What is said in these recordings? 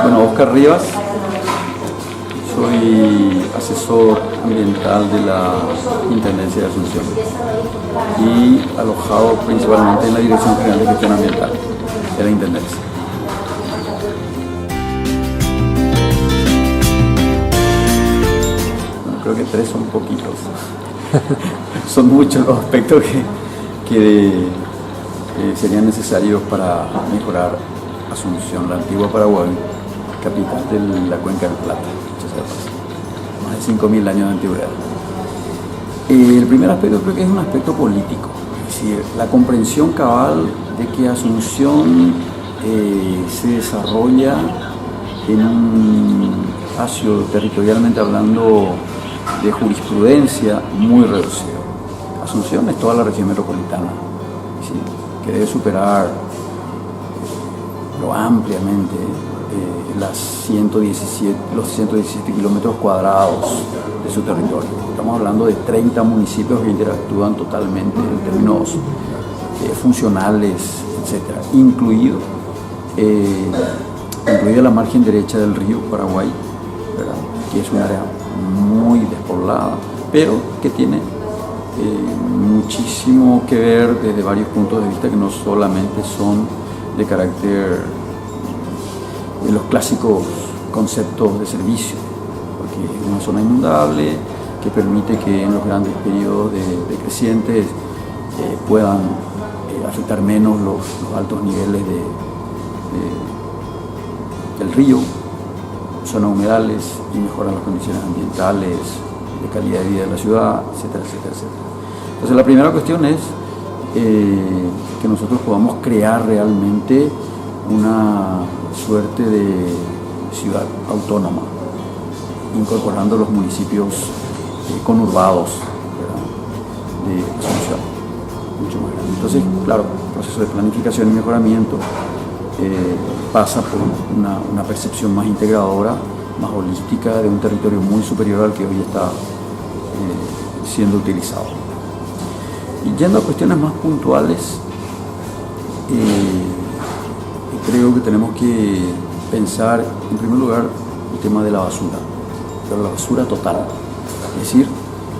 Bueno, Oscar Rivas, soy asesor ambiental de la Intendencia de Asunción y alojado principalmente en la Dirección General de Gestión Ambiental de la Intendencia. Bueno, creo que 3 son poquitos. Son muchos los aspectos que serían necesarios para mejorar Asunción, la antigua Paraguay, capital de la Cuenca del Plata, más de 5.000 años de antigüedad. El primer aspecto creo que es un aspecto político, es decir, la comprensión cabal de que Asunción se desarrolla en un espacio, territorialmente hablando, de jurisprudencia muy reducido. Asunción es toda la región metropolitana, ¿sí?, que debe superar ampliamente los 117 kilómetros cuadrados de su territorio. Estamos hablando de 30 municipios que interactúan totalmente en términos funcionales, etc. Incluida la margen derecha del río Paraguay, ¿verdad?, que es un área muy despoblada, pero que tiene muchísimo que ver desde varios puntos de vista que no solamente son de carácter de los clásicos conceptos de servicio, porque es una zona inundable que permite que en los grandes periodos de crecientes puedan afectar menos los altos niveles del río, zonas humedales, y mejoran las condiciones ambientales, de calidad de vida de la ciudad, etcétera, etcétera, etcétera. Entonces la primera cuestión es que nosotros podamos crear realmente una suerte de ciudad autónoma, incorporando los municipios conurbados, ¿verdad?, de Asunción, mucho más grande. Entonces, claro, el proceso de planificación y mejoramiento pasa por una percepción más integradora, más holística de un territorio muy superior al que hoy está siendo utilizado. Y yendo a cuestiones más puntuales, creo que tenemos que pensar, en primer lugar, el tema de la basura, pero la basura total. Es decir,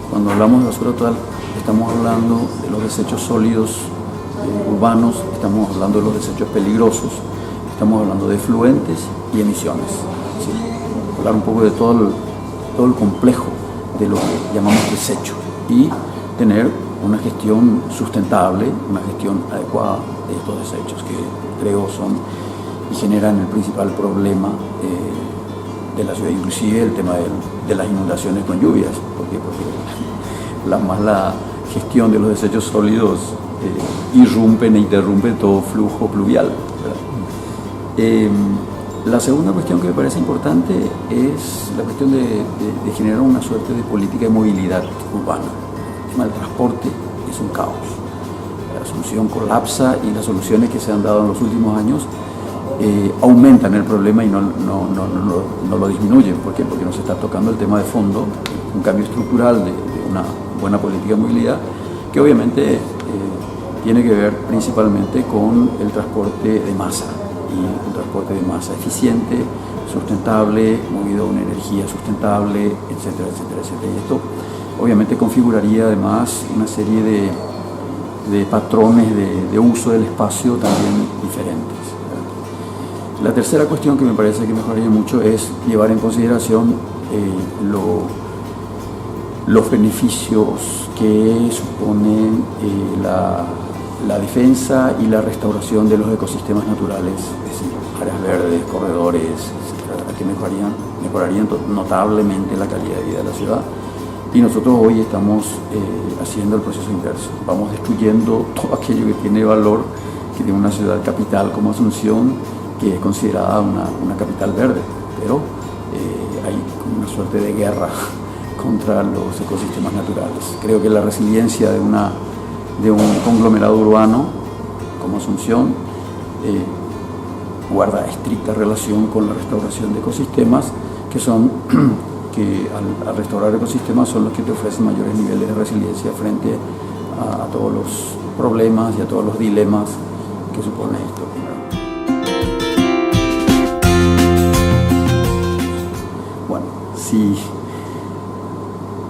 cuando hablamos de basura total, estamos hablando de los desechos sólidos urbanos, estamos hablando de los desechos peligrosos, estamos hablando de efluentes y emisiones. ¿Sí? Hablar un poco de todo el complejo de lo que llamamos desecho y tener una gestión sustentable, una gestión adecuada de estos desechos que creo son y generan el principal problema de la ciudad, inclusive el tema de las inundaciones con lluvias, porque la mala gestión de los desechos sólidos irrumpen e interrumpen todo flujo pluvial, ¿verdad? La segunda cuestión que me parece importante es la cuestión de generar una suerte de política de movilidad urbana. El tema del transporte es un caos. La Asunción colapsa y las soluciones que se han dado en los últimos años aumentan el problema y no lo disminuyen. ¿Por qué? Porque nos está tocando el tema de fondo, un cambio estructural de una buena política de movilidad que obviamente tiene que ver principalmente con el transporte de masa, y un transporte de masa eficiente, sustentable, movido a una energía sustentable, etcétera, etcétera, etcétera. Y esto obviamente configuraría además una serie de patrones de uso del espacio también diferentes. La tercera cuestión que me parece que mejoraría mucho es llevar en consideración los beneficios que suponen la defensa y la restauración de los ecosistemas naturales, es decir, áreas verdes, corredores, etcétera, que mejorarían notablemente la calidad de vida de la ciudad. Y nosotros hoy estamos haciendo el proceso inverso. Vamos destruyendo todo aquello que tiene valor, que tiene una ciudad capital como Asunción, que es considerada una capital verde, pero hay como una suerte de guerra contra los ecosistemas naturales. Creo que la resiliencia de un conglomerado urbano como Asunción guarda estricta relación con la restauración de ecosistemas que al restaurar ecosistemas son los que te ofrecen mayores niveles de resiliencia frente a todos los problemas y a todos los dilemas que supone esto.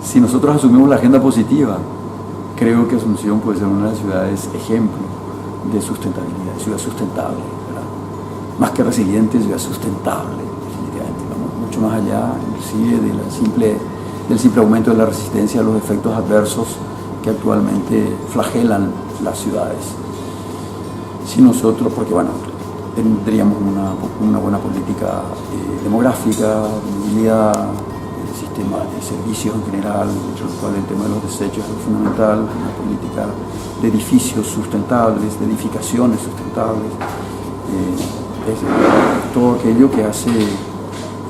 si nosotros asumimos la agenda positiva, creo que Asunción puede ser una de las ciudades ejemplo de sustentabilidad, ciudad sustentable, ¿verdad? Más que resiliente, ciudad sustentable, definitivamente. Vamos mucho más allá, inclusive del simple aumento de la resistencia a los efectos adversos que actualmente flagelan las ciudades. Si nosotros, porque bueno, tendríamos una buena política demográfica, movilidad, sistema de servicios en general, dentro del cual el tema de los desechos es fundamental, una política de edificios sustentables, de edificaciones sustentables, es todo aquello que hace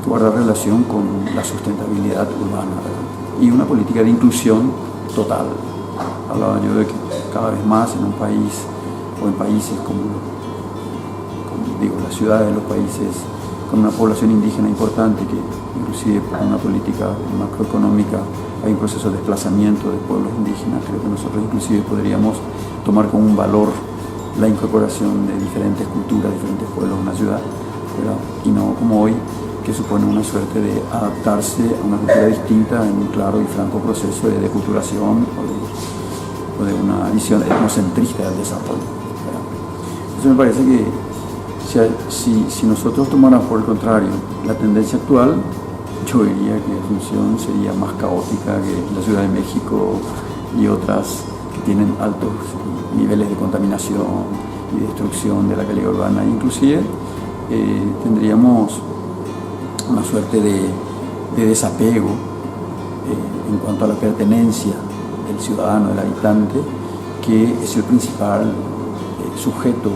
guardar relación con la sustentabilidad urbana, ¿verdad? Y una política de inclusión total. Hablaba yo de que cada vez más en un país o en países como digo, las ciudades de los países con una población indígena importante, que inclusive por una política macroeconómica hay un proceso de desplazamiento de pueblos indígenas. Creo que nosotros inclusive podríamos tomar como un valor la incorporación de diferentes culturas, diferentes pueblos en una ciudad, ¿verdad? Y no como hoy, que supone una suerte de adaptarse a una cultura distinta en un claro y franco proceso de deculturación o de una visión etnocentrista del desarrollo, ¿verdad? Entonces me parece que si nosotros tomáramos por el contrario la tendencia actual, yo diría que Asunción sería más caótica que la Ciudad de México y otras que tienen altos niveles de contaminación y destrucción de la calidad urbana. Inclusive tendríamos una suerte de desapego en cuanto a la pertenencia del ciudadano, del habitante, que es el principal sujeto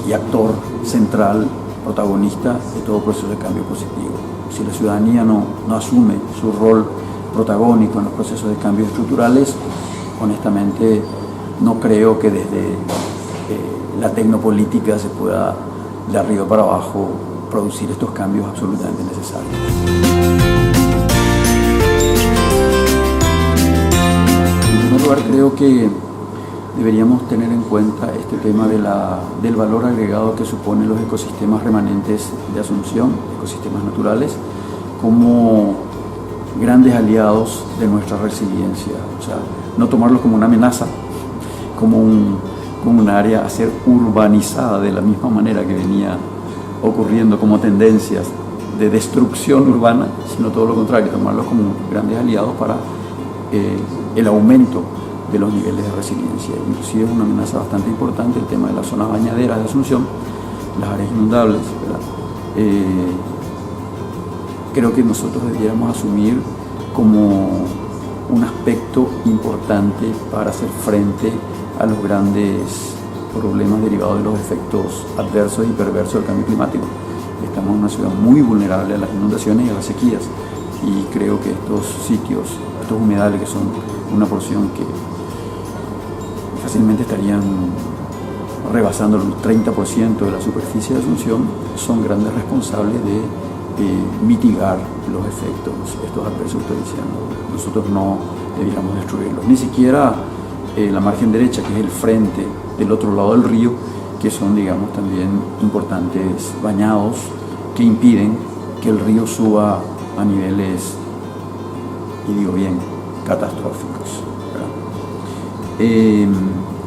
y actor central, protagonista de todo proceso de cambio positivo. Si la ciudadanía no asume su rol protagónico en los procesos de cambios estructurales, honestamente no creo que desde la tecnopolítica se pueda de arriba para abajo producir estos cambios absolutamente necesarios. En primer lugar, creo que deberíamos tener en cuenta este tema del valor agregado que suponen los ecosistemas remanentes de Asunción, ecosistemas naturales, como grandes aliados de nuestra resiliencia. O sea, no tomarlos como una amenaza, como un área a ser urbanizada de la misma manera que venía ocurriendo como tendencias de destrucción urbana, sino todo lo contrario, tomarlos como grandes aliados para el aumento de los niveles de resiliencia. Inclusive es una amenaza bastante importante el tema de las zonas bañaderas de Asunción, las áreas inundables, ¿verdad? Creo que nosotros debiéramos asumir como un aspecto importante para hacer frente a los grandes problemas derivados de los efectos adversos y perversos del cambio climático. Estamos en una ciudad muy vulnerable a las inundaciones y a las sequías, y creo que estos sitios, estos humedales, que son una porción que fácilmente estarían rebasando el 30% de la superficie de Asunción, son grandes responsables de mitigar los efectos, estos adversos que estoy diciendo. Nosotros no debiéramos destruirlos, ni siquiera la margen derecha, que es el frente del otro lado del río, que son, digamos, también importantes bañados que impiden que el río suba a niveles, y digo bien, catastróficos, ¿verdad?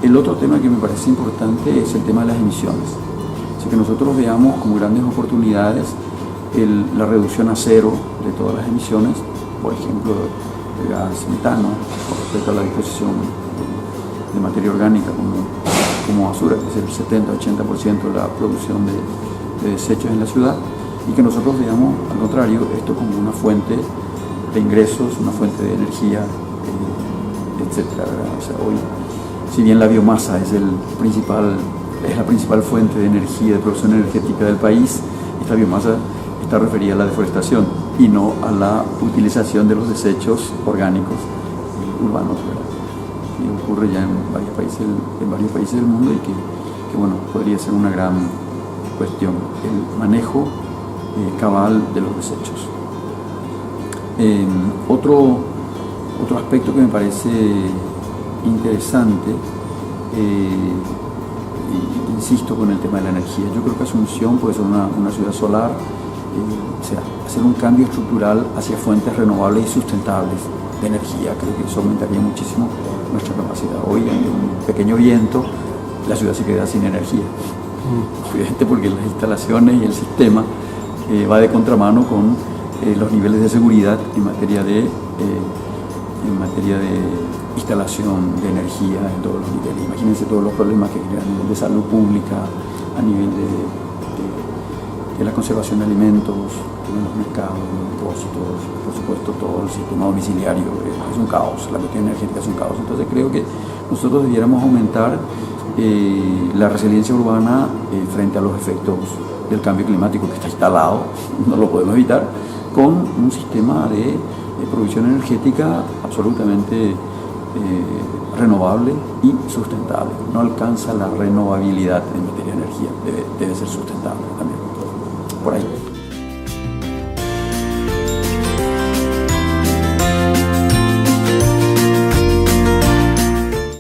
El otro tema que me parece importante es el tema de las emisiones. Así que nosotros veamos como grandes oportunidades la reducción a cero de todas las emisiones, por ejemplo, el gas metano, con respecto a la disposición de materia orgánica como basura, que es el 70-80% de la producción de desechos en la ciudad, y que nosotros veamos, al contrario, esto como una fuente de ingresos, una fuente de energía, etcétera, ¿verdad? O sea, hoy, si bien la biomasa es la principal fuente de energía, de producción energética del país, esta biomasa está referida a la deforestación y no a la utilización de los desechos orgánicos urbanos, ¿verdad? Que ocurre ya en varios países del mundo, y que bueno, podría ser una gran cuestión, el manejo cabal de los desechos. Otro aspecto que me parece interesante, insisto con el tema de la energía. Yo creo que Asunción puede ser una ciudad solar o sea, hacer un cambio estructural hacia fuentes renovables y sustentables de energía. Creo que eso aumentaría muchísimo nuestra capacidad. Hoy, en un pequeño viento, la ciudad se queda sin energía. Obviamente porque las instalaciones y el sistema va de contramano con los niveles de seguridad en materia de instalación de energía en todos los niveles. Imagínense todos los problemas que crean a nivel de salud pública, a nivel de la conservación de alimentos, en los mercados, en los depósitos, por supuesto todo el sistema domiciliario es un caos, la cuestión energética es un caos. Entonces creo que nosotros debiéramos aumentar la resiliencia urbana frente a los efectos del cambio climático que está instalado, no lo podemos evitar, con un sistema de producción energética absolutamente renovable y sustentable. No alcanza la renovabilidad en materia de energía.